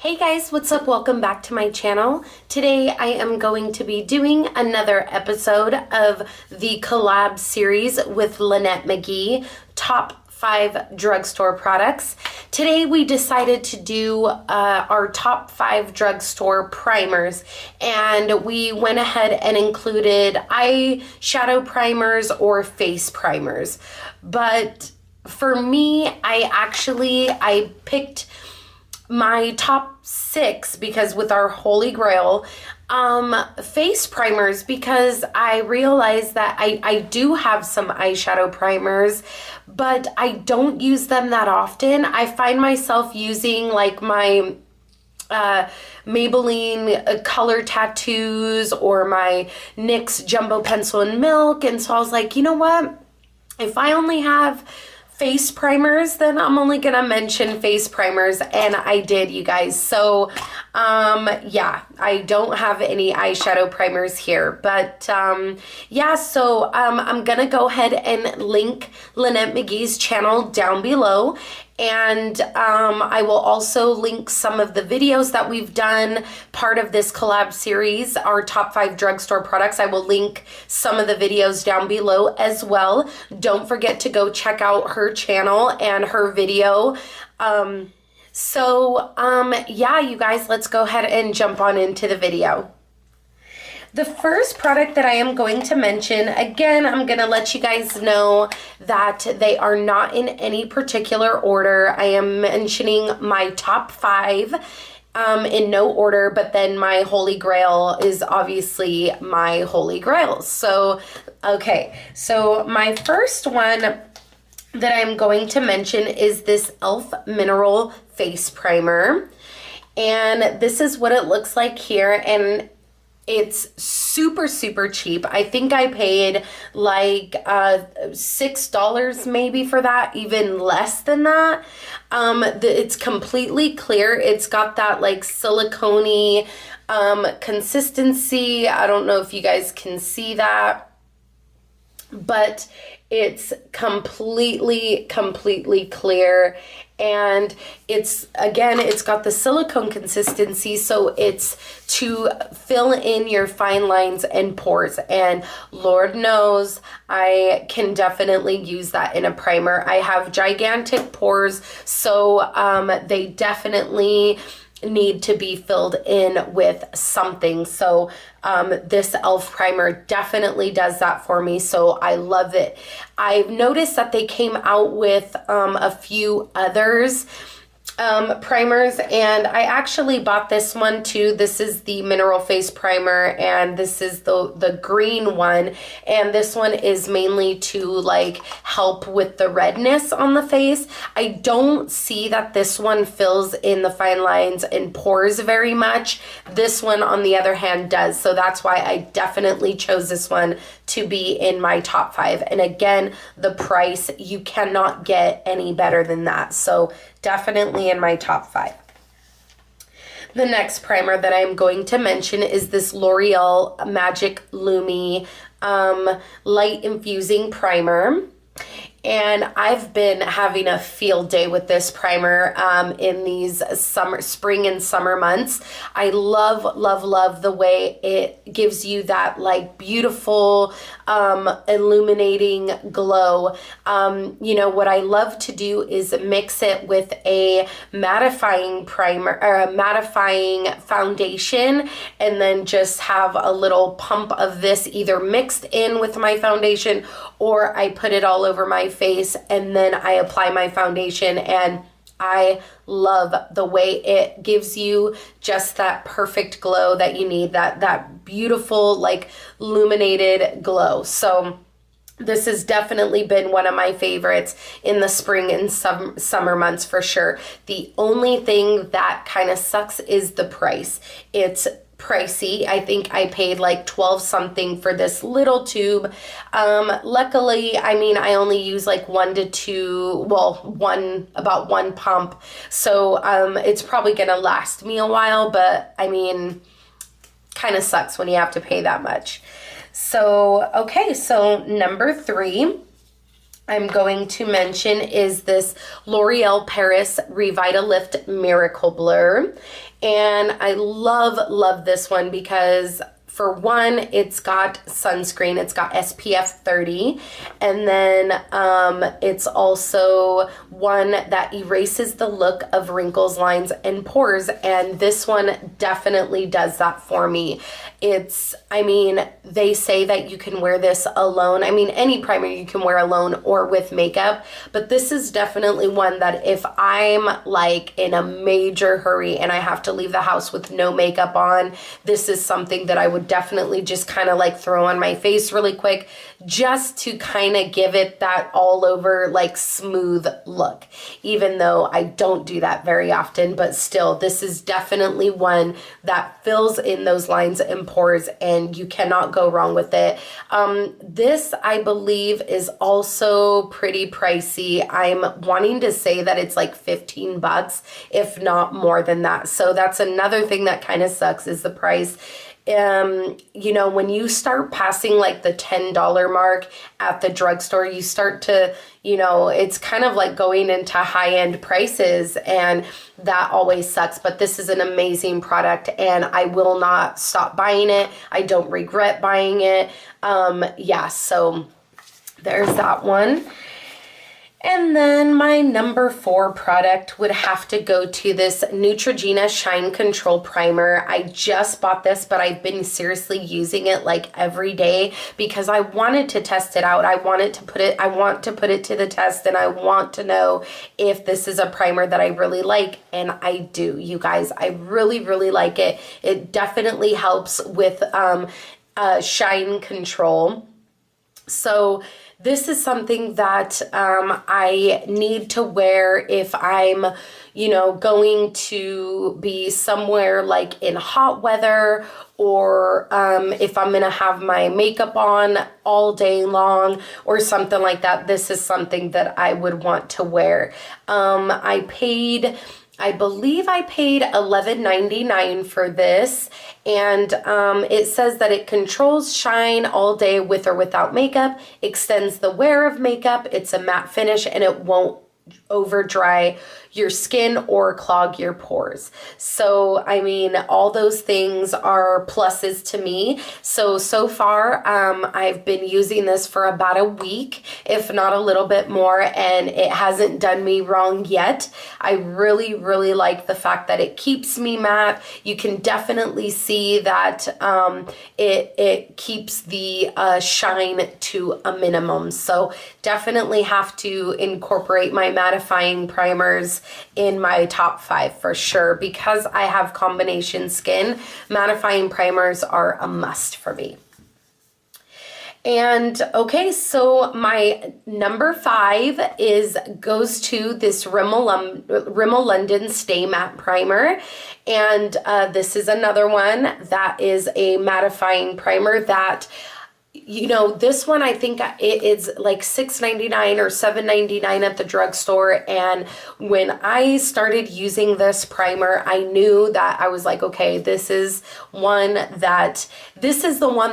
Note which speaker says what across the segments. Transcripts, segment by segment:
Speaker 1: Hey guys, what's up? Welcome back to my channel. Today I am going to be doing another episode of the collab series with Lynette McGhee, top 5 drugstore products. Today we decided to do our top 5 drugstore primers, and we went ahead and included eyeshadow primers or face primers. But for me, I picked my top 6 because with our holy grail face primers, because I realized that I do have some eyeshadow primers, but I don't use them that often. I find myself using like my Maybelline color tattoos or my NYX jumbo pencil and milk, and so I was like, you know what, if I only have face primers, then I'm only gonna mention face primers, and I did, you guys. So yeah, I don't have any eyeshadow primers here, but yeah, so I'm gonna go ahead and link Lynette McGhee's channel down below, and I will also link some of the videos that we've done, part of this collab series, our top 5 drugstore products. I will link some of the videos down below as well. Don't forget to go check out her channel and her video. Yeah, you guys, let's go ahead and jump on into the video. The first product that I am going to mention, again, I'm going to let you guys know that they are not in any particular order. I am mentioning my top 5 in no order, but then my holy grail is obviously my holy grail. So, okay, so my first one that I'm going to mention is this e.l.f. Mineral Face Primer. And this is what it looks like here, and it's super, super cheap. I think I paid like $6 maybe for that, even less than that. It's completely clear. It's got that like silicone-y consistency. I don't know if you guys can see that, but it's completely clear, and it's got the silicone consistency, so it's to fill in your fine lines and pores, and Lord knows I can definitely use that in a primer. I have gigantic pores, so they definitely need to be filled in with something. So this e.l.f. primer definitely does that for me, so I love it. I've noticed that they came out with a few others primers, and I actually bought this one too. This is the Mineral Face Primer, and this is the green one, and this one is mainly to like help with the redness on the face. I don't see that this one fills in the fine lines and pores very much. This one on the other hand does, so that's why I definitely chose this one to be in my top 5. And again, the price, you cannot get any better than that, so definitely in my top 5. The next primer that I'm going to mention is this L'Oreal Magic Lumi Light Infusing Primer. And I've been having a field day with this primer in these spring and summer months. I love the way it gives you that like beautiful illuminating glow. You know, what I love to do is mix it with a mattifying primer or a mattifying foundation, and then just have a little pump of this either mixed in with my foundation, or I put it all over my face and then I apply my foundation, and I love the way it gives you just that perfect glow that you need, that beautiful like illuminated glow. So this has definitely been one of my favorites in the spring and summer months for sure. The only thing that kind of sucks is the price. It's pricey. I think I paid like 12 something for this little tube. Luckily, I mean, I only use like 1 to 2, about one pump. So it's probably gonna last me a while, but I mean, kind of sucks when you have to pay that much. So, okay, so number 3 I'm going to mention is this L'Oreal Paris Revitalift Miracle Blur. And I love this one because for one, it's got sunscreen, it's got SPF 30, and then it's also one that erases the look of wrinkles, lines, and pores, and this one definitely does that for me. I mean, they say that you can wear this alone. I mean, any primer you can wear alone or with makeup, but this is definitely one that if I'm like in a major hurry and I have to leave the house with no makeup on, this is something that I would definitely just kind of like throw on my face really quick just to kind of give it that all over like smooth look, even though I don't do that very often, but still this is definitely one that fills in those lines and pores and you cannot go wrong with it. This I believe is also pretty pricey. I'm wanting to say that it's like 15 bucks, if not more than that. So that's another thing that kind of sucks is the price. You know, when you start passing like the $10 mark at the drugstore, you start to, you know, it's kind of like going into high-end prices, and that always sucks. But this is an amazing product and I will not stop buying it. I don't regret buying it. Yeah, so there's that one. And then my number 4 product would have to go to this Neutrogena Shine Control Primer. I just bought this, but I've been seriously using it like every day because I wanted to test it out. I want to put it to the test, and I want to know if this is a primer that I really like, and I do, you guys. I really like it. It definitely helps with shine control. So this is something that I need to wear if I'm, you know, going to be somewhere like in hot weather, or if I'm gonna have my makeup on all day long or something like that. This is something that I would want to wear. I believe I paid $11.99 for this, and it says that it controls shine all day with or without makeup, extends the wear of makeup, it's a matte finish, and it won't over dry your skin or clog your pores. So I mean, all those things are pluses to me. So far I've been using this for about a week, if not a little bit more, and it hasn't done me wrong yet. I really like the fact that it keeps me matte. You can definitely see that it keeps the shine to a minimum. So definitely have to incorporate my mattifying primers in my top 5 for sure. Because I have combination skin, mattifying primers are a must for me. And okay, so my number 5 goes to this Rimmel London Stay Matte Primer. And this is another one that is a mattifying primer that, you know, this one I think it is like $6.99 or $7.99 at the drugstore. And when I started using this primer, I knew that I was like, okay, this is the one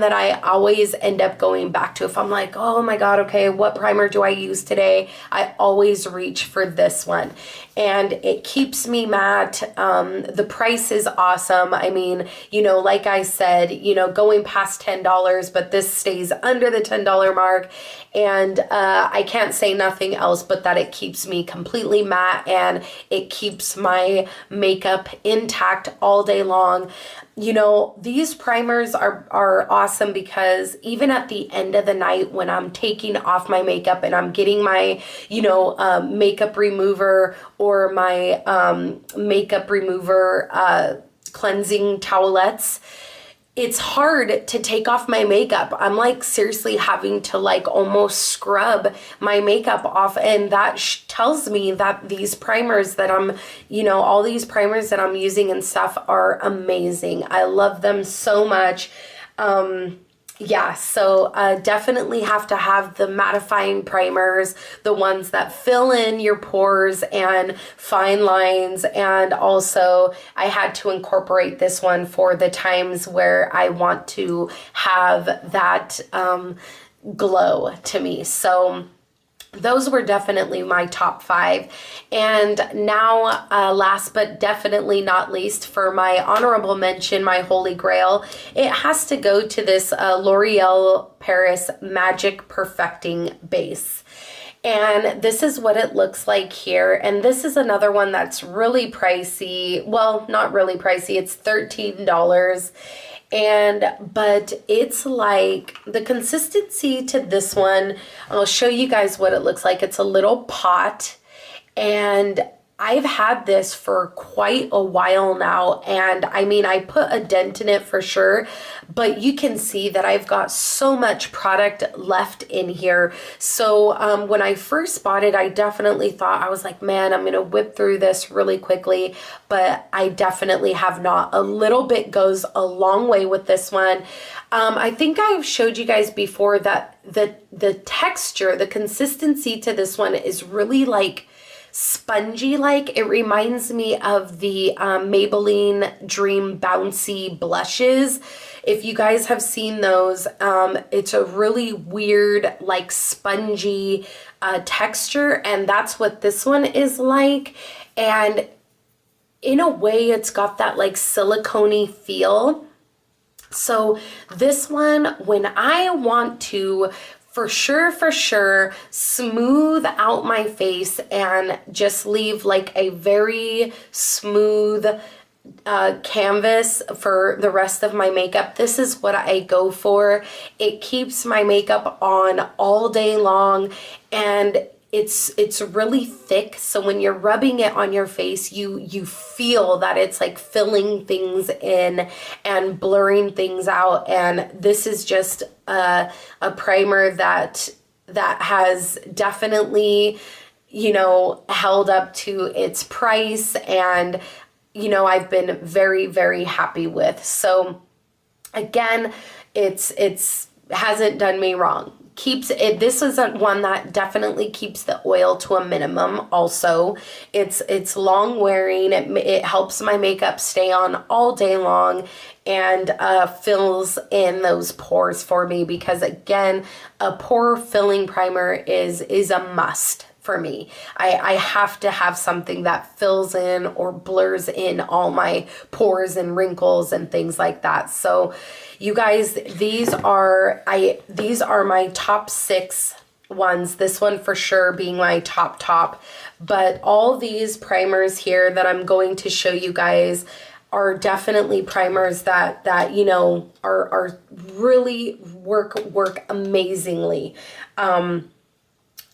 Speaker 1: that I always end up going back to. If I'm like, oh my God, okay, what primer do I use today? I always reach for this one. And it keeps me matte. The price is awesome. I mean, you know, like I said, you know, going past $10, but this stays under the $10 mark. And I can't say nothing else but that it keeps me completely matte and it keeps my makeup intact all day long. You know, these primers are awesome because even at the end of the night when I'm taking off my makeup and I'm getting my, you know, makeup remover or my makeup remover cleansing towelettes, it's hard to take off my makeup. I'm like seriously having to like almost scrub my makeup off, and that tells me that these primers that I'm, you know, all these primers that I'm using and stuff are amazing. I love them so much. Yeah, so definitely have to have the mattifying primers, the ones that fill in your pores and fine lines. And also I had to incorporate this one for the times where I want to have that glow to me. So those were definitely my top 5. And now, last but definitely not least, for my honorable mention, my holy grail, it has to go to this L'Oreal Paris Magic Perfecting Base. And this is what it looks like here. And this is another one that's really pricey. Well, not really pricey. It's $13. But it's like the consistency to this one, I'll show you guys what it looks like. It's a little pot, and I've had this for quite a while now, and I mean, I put a dent in it for sure, but you can see that I've got so much product left in here. So when I first bought it, I definitely thought, I was like, man, I'm gonna whip through this really quickly, but I definitely have not. A little bit goes a long way with this one. I think I've showed you guys before that the texture, the consistency to this one is really like spongy. Like, it reminds me of the Maybelline Dream Bouncy blushes. If you guys have seen those, it's a really weird, like, spongy texture, and that's what this one is like. And in a way, it's got that like silicone-y feel. So this one, when I want to for sure smooth out my face and just leave like a very smooth canvas for the rest of my makeup, this is what I go for. It keeps my makeup on all day long, and it's really thick, so when you're rubbing it on your face, you feel that it's like filling things in and blurring things out. And this is just a primer that has definitely, you know, held up to its price, and you know, I've been very happy with. So again, it's hasn't done me wrong. Keeps it. This is one that definitely keeps the oil to a minimum. Also, it's long wearing. It helps my makeup stay on all day long, and fills in those pores for me, because again, a pore filling primer is a must for me. I have to have something that fills in or blurs in all my pores and wrinkles and things like that. So you guys, these are my top 6 ones. This one for sure being my top, but all these primers here that I'm going to show you guys are definitely primers that you know are really work amazingly.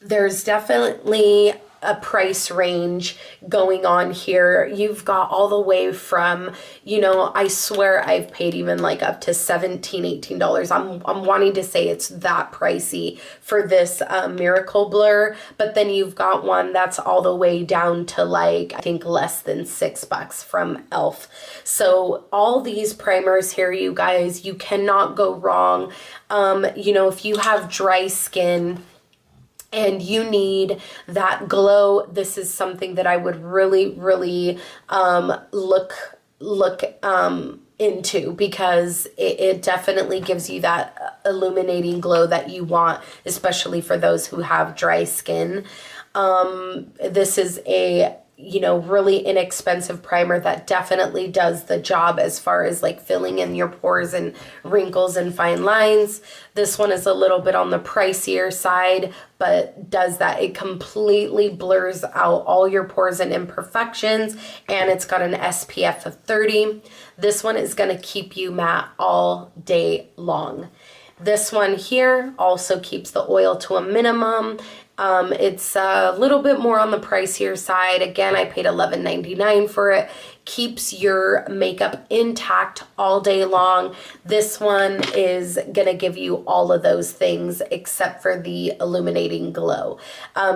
Speaker 1: There's definitely a price range going on here. You've got all the way from, you know, I swear I've paid even like up to $17, $18. I'm wanting to say it's that pricey for this Miracle Blur, but then you've got one that's all the way down to like, I think less than $6 from e.l.f. So all these primers here, you guys, you cannot go wrong. You know, if you have dry skin and you need that glow, this is something that I would really look into, because it definitely gives you that illuminating glow that you want, especially for those who have dry skin. This is a, you know, really inexpensive primer that definitely does the job as far as like filling in your pores and wrinkles and fine lines. This one is a little bit on the pricier side, but does that. It completely blurs out all your pores and imperfections, and it's got an SPF of 30. This one is going to keep you matte all day long. This one here also keeps the oil to a minimum. It's a little bit more on the pricier side. Again, I paid $11.99 for it. Keeps your makeup intact all day long. This one is gonna give you all of those things except for the illuminating glow.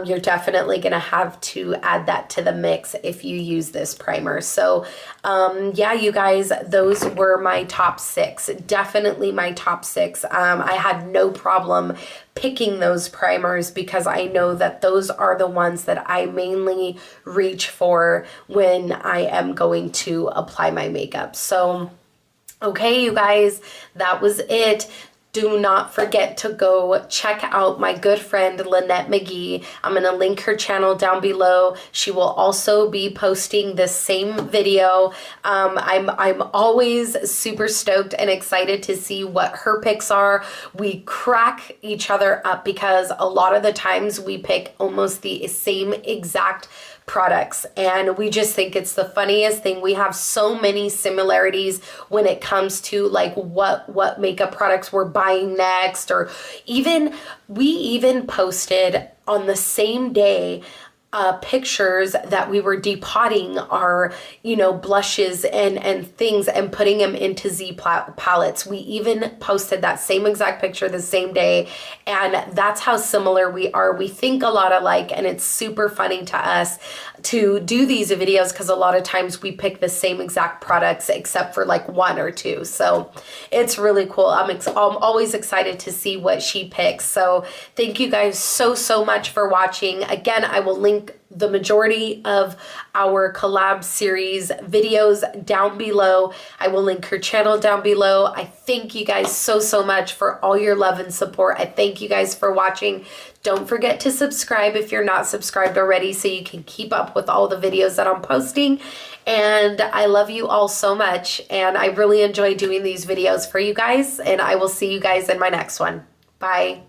Speaker 1: You're definitely gonna have to add that to the mix if you use this primer. So yeah, you guys, those were my top 6. Definitely my top 6. I had no problem picking those primers because I know that those are the ones that I mainly reach for when I am going to apply my makeup. So okay, you guys, that was it. do not forget to go check out my good friend Lynette McGhee. I'm going to link her channel down below. She will also be posting this same video. I'm always super stoked and excited to see what her picks are. We crack each other up because a lot of the times we pick almost the same exact products, and we just think it's the funniest thing. We have so many similarities when it comes to like what makeup products we're buying next, or we even posted on the same day pictures that we were depotting our, blushes and things and putting them into Z palettes. We even posted that same exact picture the same day, and that's how similar we are. We think a lot alike, and it's super funny to us to do these videos because a lot of times we pick the same exact products except for like one or two. So it's really cool. I'm always excited to see what she picks. So thank you guys so much for watching. Again, I will link the majority of our collab series videos down below. I will link her channel down below. I thank you guys so much for all your love and support. I thank you guys for watching. Don't forget to subscribe if you're not subscribed already so you can keep up with all the videos that I'm posting. And I love you all so much, and I really enjoy doing these videos for you guys, and I will see you guys in my next one. Bye.